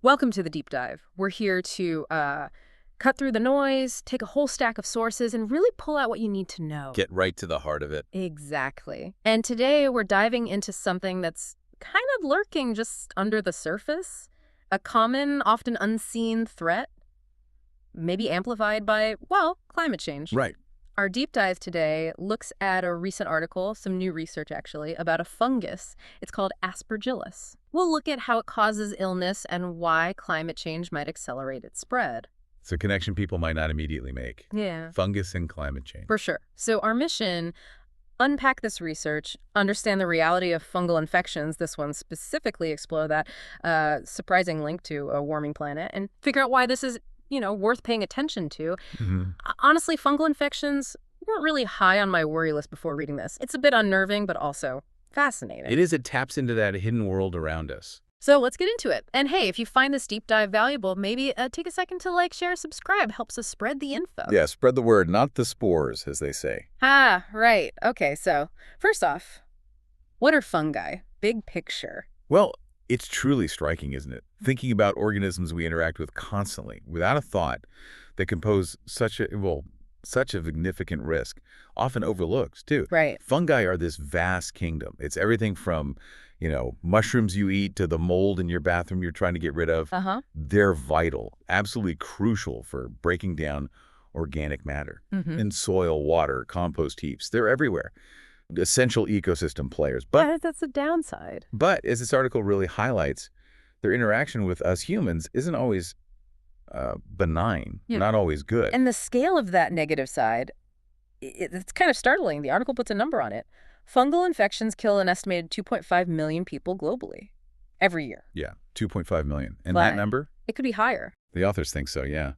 Welcome to the deep dive. We're here to cut through the noise, take a whole stack of sources, and really pull out what you need to know. Get right to the heart of it. Exactly. And today we're diving into something that's kind of lurking just under the surface. A common, often unseen threat, maybe amplified by, well, climate change. Right. Our deep dive today looks at a recent article, some new research actually, about a fungus. It's called Aspergillus. We'll look at how it causes illness and why climate change might accelerate its spread. It's a connection people might not immediately make. Yeah. Fungus and climate change. For sure. So our mission, unpack this research, understand the reality of fungal infections, this one specifically explore that surprising link to a warming planet, and figure out why this is worth paying attention to. Honestly, fungal infections weren't really high on my worry list before reading this. It's a bit unnerving, but also fascinating. It is. It taps into that hidden world around us. So let's get into it. And hey, if you find this deep dive valuable, maybe take a second to like, share, subscribe. Helps us spread the info. Yeah, spread the word, not the spores, as they say. Ah, right. Okay, so first off, what are fungi? Big picture. Well, it's truly striking, isn't it? Thinking about organisms we interact with constantly, without a thought, that can pose such a significant risk, often overlooked, too. Right. Fungi are this vast kingdom. It's everything from, mushrooms you eat to the mold in your bathroom you're trying to get rid of. They're vital, absolutely crucial for breaking down organic matter in soil, water, compost heaps. They're everywhere. Essential ecosystem players. But that's the downside. But as this article really highlights, their interaction with us humans isn't always benign, not always good. And the scale of that negative side, it's kind of startling. The article puts a number on it. Fungal infections kill an estimated 2.5 million people globally every year. Yeah, 2.5 million. And But that number? it could be higher. The authors think so, yeah.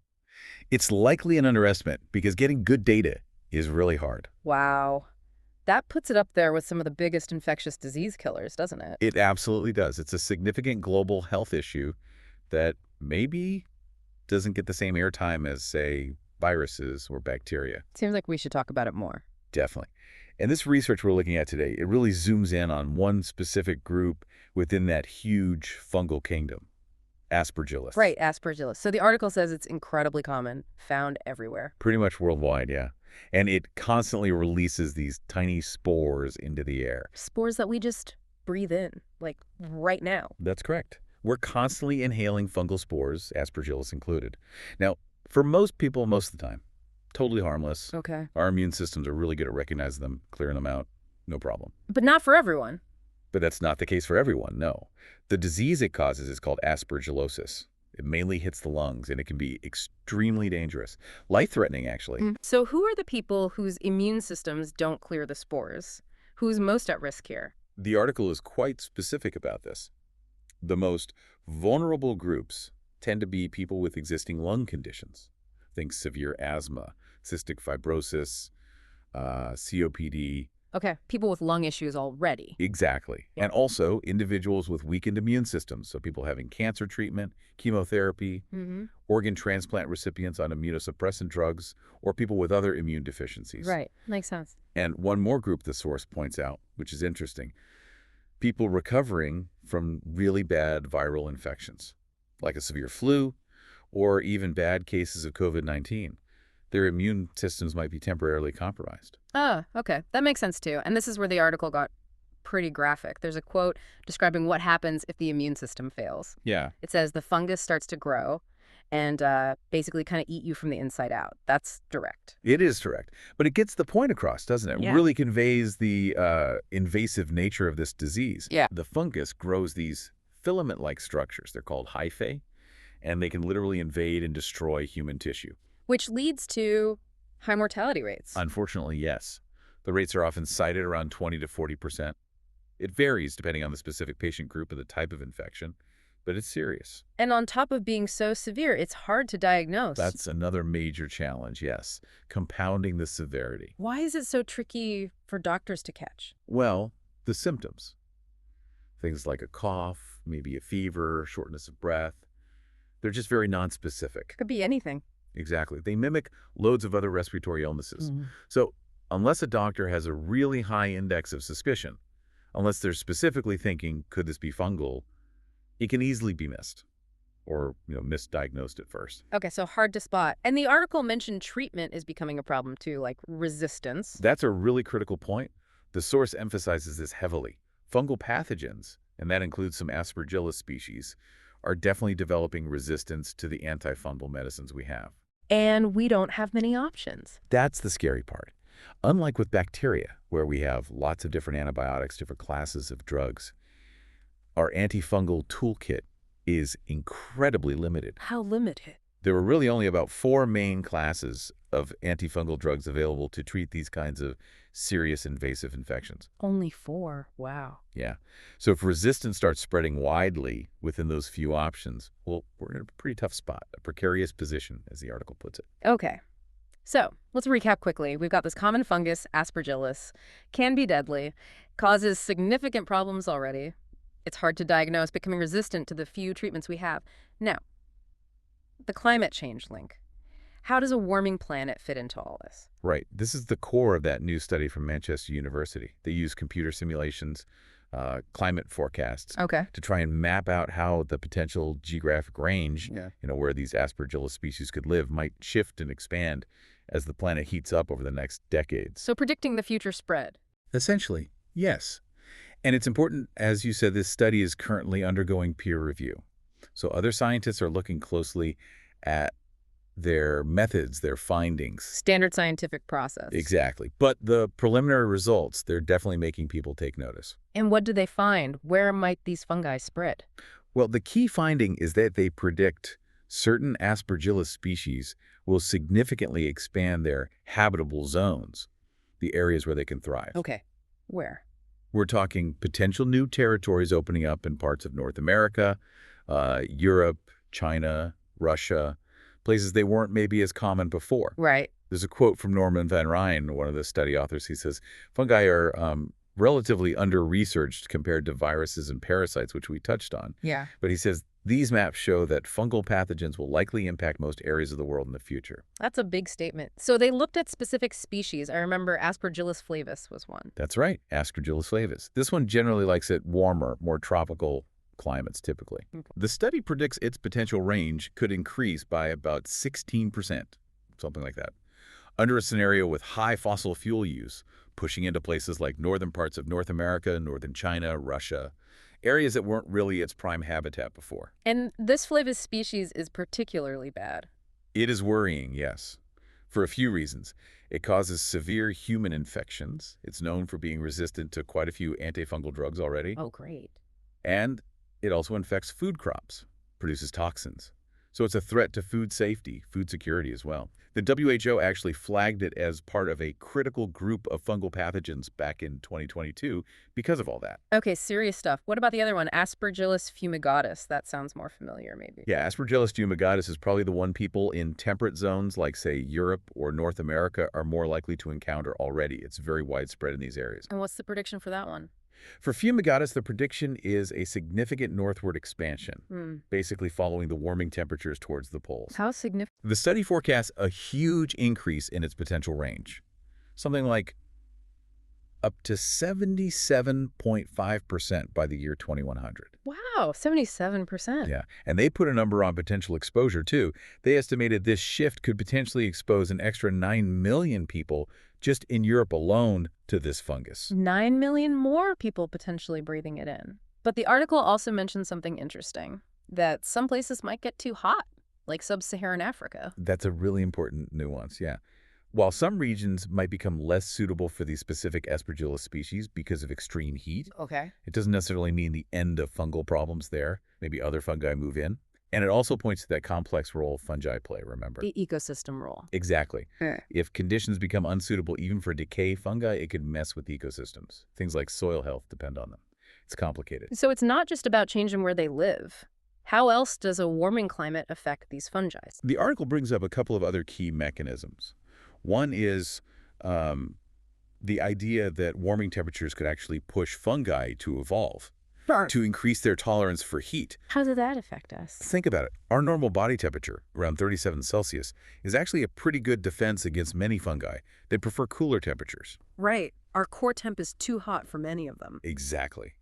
It's likely an underestimate because getting good data is really hard. Wow. That puts it up there with some of the biggest infectious disease killers, doesn't it? It absolutely does. It's a significant global health issue that maybe doesn't get the same airtime as, say, viruses or bacteria. Seems like we should talk about it more. Definitely. And this research we're looking at today, it really zooms in on one specific group within that huge fungal kingdom, Aspergillus. Right, Aspergillus. So the article says it's incredibly common, found everywhere. Pretty much worldwide, yeah. And it constantly releases these tiny spores into the air. Spores that we just breathe in, like right now. That's correct. We're constantly inhaling fungal spores, Aspergillus included. Now, for most people, most of the time, totally harmless. Okay. Our immune systems are really good at recognizing them, clearing them out, no problem. But not for everyone. But that's not the case for everyone, no. The disease it causes is called aspergillosis. It mainly hits the lungs, and it can be extremely dangerous. Life-threatening, actually. So who are the people whose immune systems don't clear the spores? Who's most at risk here? The article is quite specific about this. The most vulnerable groups tend to be people with existing lung conditions. Think severe asthma, cystic fibrosis, COPD. Okay, people with lung issues already. Exactly. Yeah. And also individuals with weakened immune systems, so people having cancer treatment, chemotherapy, organ transplant recipients on immunosuppressant drugs, or people with other immune deficiencies. Right, makes sense. And one more group the source points out, which is interesting, people recovering from really bad viral infections, like a severe flu, or even bad cases of COVID-19. Their immune systems might be temporarily compromised. Oh, okay. That makes sense, too. And this is where the article got pretty graphic. There's a quote describing what happens if the immune system fails. Yeah. It says the fungus starts to grow and basically kind of eat you from the inside out. That's direct. It is direct. But it gets the point across, doesn't it? Yeah. It really conveys the invasive nature of this disease. Yeah. The fungus grows these filament-like structures. They're called hyphae, and they can literally invade and destroy human tissue. Which leads to high mortality rates. Unfortunately, yes. The rates are often cited around 20 to 40%. It varies depending on the specific patient group and the type of infection, but it's serious. And on top of being so severe, it's hard to diagnose. That's another major challenge, yes, compounding the severity. Why is it so tricky for doctors to catch? Well, the symptoms. Things like a cough, maybe a fever, shortness of breath. They're just very nonspecific. Could be anything. Exactly. They mimic loads of other respiratory illnesses. So unless a doctor has a really high index of suspicion, unless they're specifically thinking, could this be fungal, it can easily be missed. or misdiagnosed at first. Okay, so hard to spot. And the article mentioned treatment is becoming a problem too, like resistance. That's a really critical point. The source emphasizes this heavily. Fungal pathogens, and that includes some Aspergillus species, are definitely developing resistance to the antifungal medicines we have. And we don't have many options. That's the scary part. Unlike with bacteria, where we have lots of different antibiotics, different classes of drugs, our antifungal toolkit is incredibly limited. How limited? There were really only about 4 main classes of antifungal drugs available to treat these kinds of serious invasive infections. Only 4. Wow. Yeah. So if resistance starts spreading widely within those few options, well, we're in a pretty tough spot, a precarious position, as the article puts it. Okay. So let's recap quickly. We've got this common fungus, Aspergillus, can be deadly, causes significant problems already. It's hard to diagnose, becoming resistant to the few treatments we have. Now, the climate change link. How does a warming planet fit into all this? Right. This is the core of that new study from Manchester University. They use computer simulations, climate forecasts, to try and map out how the potential geographic range, where these Aspergillus species could live, might shift and expand as the planet heats up over the next decades. So predicting the future spread. Essentially, yes. And it's important, as you said, this study is currently undergoing peer review. So other scientists are looking closely at their methods, their findings. Standard scientific process. Exactly. But the preliminary results, they're definitely making people take notice. And what do they find? Where might these fungi spread? Well, the key finding is that they predict certain Aspergillus species will significantly expand their habitable zones, the areas where they can thrive. Okay. Where? We're talking potential new territories opening up in parts of North America, Europe, China, Russia, places they weren't maybe as common before. Right. There's a quote from Norman van Ryn, one of the study authors. He says, fungi are relatively under-researched compared to viruses and parasites, which we touched on. Yeah. But he says, these maps show that fungal pathogens will likely impact most areas of the world in the future. That's a big statement. So they looked at specific species. I remember Aspergillus flavus was one. That's right, Aspergillus flavus. This one generally likes it warmer, more tropical climates typically. Okay. The study predicts its potential range could increase by about 16%, something like that, under a scenario with high fossil fuel use, pushing into places like northern parts of North America, northern China, Russia, areas that weren't really its prime habitat before. And this flavus species is particularly bad. It is worrying, yes, for a few reasons. It causes severe human infections. It's known for being resistant to quite a few antifungal drugs already. Oh, great. And it also infects food crops, produces toxins. So it's a threat to food safety, food security as well. The WHO actually flagged it as part of a critical group of fungal pathogens back in 2022 because of all that. Okay, serious stuff. What about the other one, Aspergillus fumigatus? That sounds more familiar, maybe. Yeah, Aspergillus fumigatus is probably the one people in temperate zones like, say, Europe or North America are more likely to encounter already. It's very widespread in these areas. And what's the prediction for that one? For fumigatus, the prediction is a significant northward expansion, basically following the warming temperatures towards the poles. How significant? The study forecasts a huge increase in its potential range, something like up to 77.5% by the year 2100. Wow, 77%. Yeah, and they put a number on potential exposure, too. They estimated this shift could potentially expose an extra 9 million people just in Europe alone to this fungus. 9 million more people potentially breathing it in. But the article also mentioned something interesting, that some places might get too hot, like sub-Saharan Africa. That's a really important nuance, yeah. While some regions might become less suitable for these specific Aspergillus species because of extreme heat, it doesn't necessarily mean the end of fungal problems there. Maybe other fungi move in. And it also points to that complex role fungi play, remember? The ecosystem role. Exactly. If conditions become unsuitable even for decay fungi, it could mess with ecosystems. Things like soil health depend on them. It's complicated. So it's not just about changing where they live. How else does a warming climate affect these fungi? The article brings up a couple of other key mechanisms. One is the idea that warming temperatures could actually push fungi to evolve, to increase their tolerance for heat. How does that affect us? Think about it. Our normal body temperature, around 37 Celsius, is actually a pretty good defense against many fungi. They prefer cooler temperatures. Right. Our core temp is too hot for many of them. Exactly.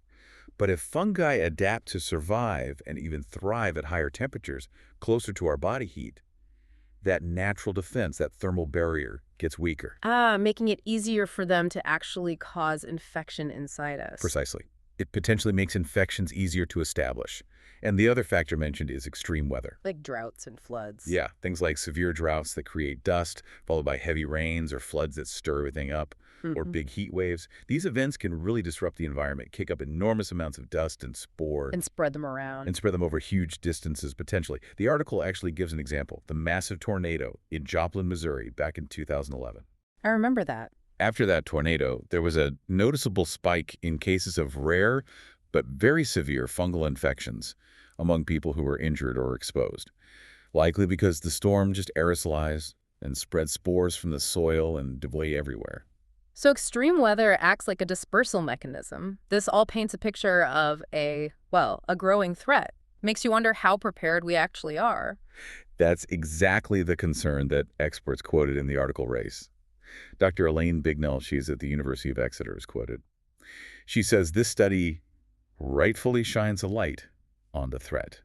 But if fungi adapt to survive and even thrive at higher temperatures, closer to our body heat, that natural defense, that thermal barrier, gets weaker. Making it easier for them to actually cause infection inside us. Precisely. It potentially makes infections easier to establish. And the other factor mentioned is extreme weather. Like droughts and floods. Yeah, things like severe droughts that create dust, followed by heavy rains or floods that stir everything up, or big heat waves. These events can really disrupt the environment, kick up enormous amounts of dust and spore, And spread them around. and spread them over huge distances potentially. The article actually gives an example, the massive tornado in Joplin, Missouri, back in 2011. I remember that. After that tornado, there was a noticeable spike in cases of rare but very severe fungal infections among people who were injured or exposed, likely because the storm just aerosolized and spread spores from the soil and debris everywhere. So extreme weather acts like a dispersal mechanism. This all paints a picture of a growing threat. Makes you wonder how prepared we actually are. That's exactly the concern that experts quoted in the article raised. Dr. Elaine Bignell, she's at the University of Exeter, is quoted. She says this study rightfully shines a light on the threat.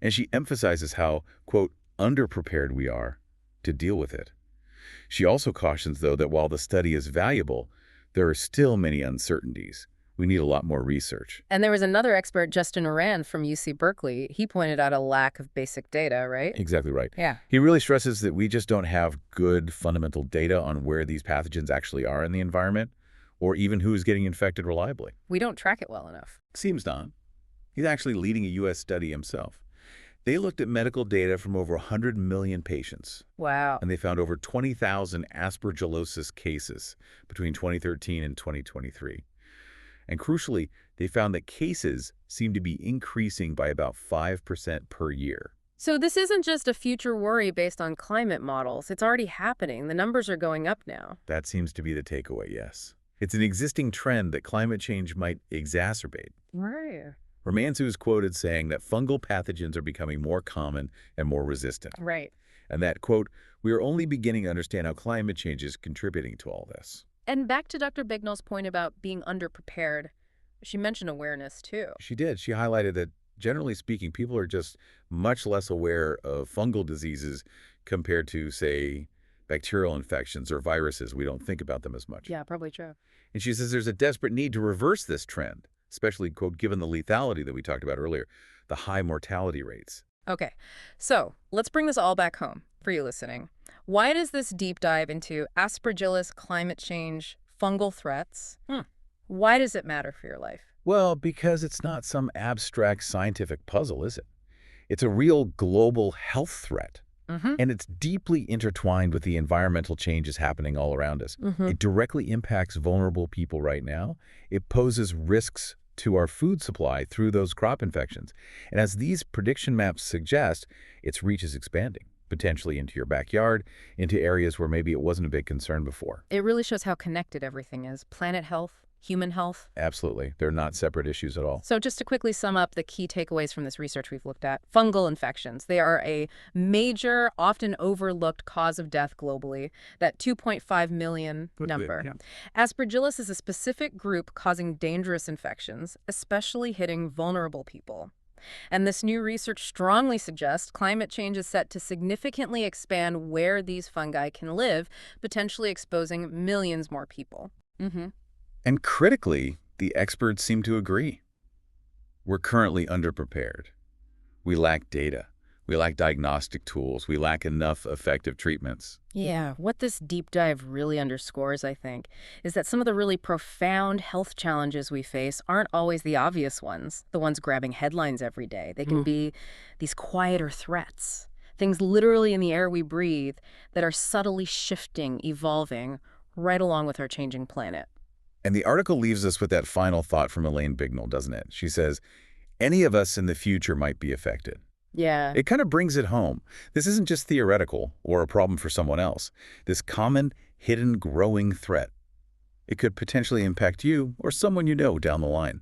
And she emphasizes how, quote, underprepared we are to deal with it. She also cautions, though, that while the study is valuable, there are still many uncertainties. We need a lot more research. And there was another expert, Justin Oran from UC Berkeley. He pointed out a lack of basic data, right? Exactly right. Yeah. He really stresses that we just don't have good fundamental data on where these pathogens actually are in the environment, or even who is getting infected reliably. We don't track it well enough. Seems not. He's actually leading a U.S. study himself. They looked at medical data from over 100 million patients. Wow. And they found over 20,000 aspergillosis cases between 2013 and 2023. And crucially, they found that cases seem to be increasing by about 5% per year. So this isn't just a future worry based on climate models. It's already happening. The numbers are going up now. That seems to be the takeaway, yes. It's an existing trend that climate change might exacerbate. Right. Romanzu is quoted saying that fungal pathogens are becoming more common and more resistant. Right. And that, quote, we are only beginning to understand how climate change is contributing to all this. And back to Dr. Bignell's point about being underprepared, she mentioned awareness too. She did. She highlighted that, generally speaking, people are just much less aware of fungal diseases compared to, say, bacterial infections or viruses. We don't think about them as much. Yeah, probably true. And she says there's a desperate need to reverse this trend, especially, quote, given the lethality that we talked about earlier, the high mortality rates. Okay, so let's bring this all back home for you listening. Why does this deep dive into Aspergillus, climate change, fungal threats, why does it matter for your life? Well, because it's not some abstract scientific puzzle, is it? It's a real global health threat. And it's deeply intertwined with the environmental changes happening all around us. It directly impacts vulnerable people right now. It poses risks to our food supply through those crop infections. And as these prediction maps suggest, its reach is expanding, potentially into your backyard, into areas where maybe it wasn't a big concern before. It really shows how connected everything is. Planet health, human health. Absolutely. They're not separate issues at all. So just to quickly sum up the key takeaways from this research we've looked at, fungal infections. They are a major, often overlooked cause of death globally, that 2.5 million number. Yeah. Aspergillus is a specific group causing dangerous infections, especially hitting vulnerable people. And this new research strongly suggests climate change is set to significantly expand where these fungi can live, potentially exposing millions more people. And critically, the experts seem to agree. We're currently underprepared. We lack data. We lack diagnostic tools. We lack enough effective treatments. Yeah, what this deep dive really underscores, I think, is that some of the really profound health challenges we face aren't always the obvious ones, the ones grabbing headlines every day. They can be these quieter threats, things literally in the air we breathe that are subtly shifting, evolving, right along with our changing planet. And the article leaves us with that final thought from Elaine Bignell, doesn't it? She says, any of us in the future might be affected. Yeah. It kind of brings it home. This isn't just theoretical or a problem for someone else. This common, hidden, growing threat. It could potentially impact you or someone you know down the line.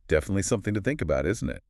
Definitely something to think about, isn't it?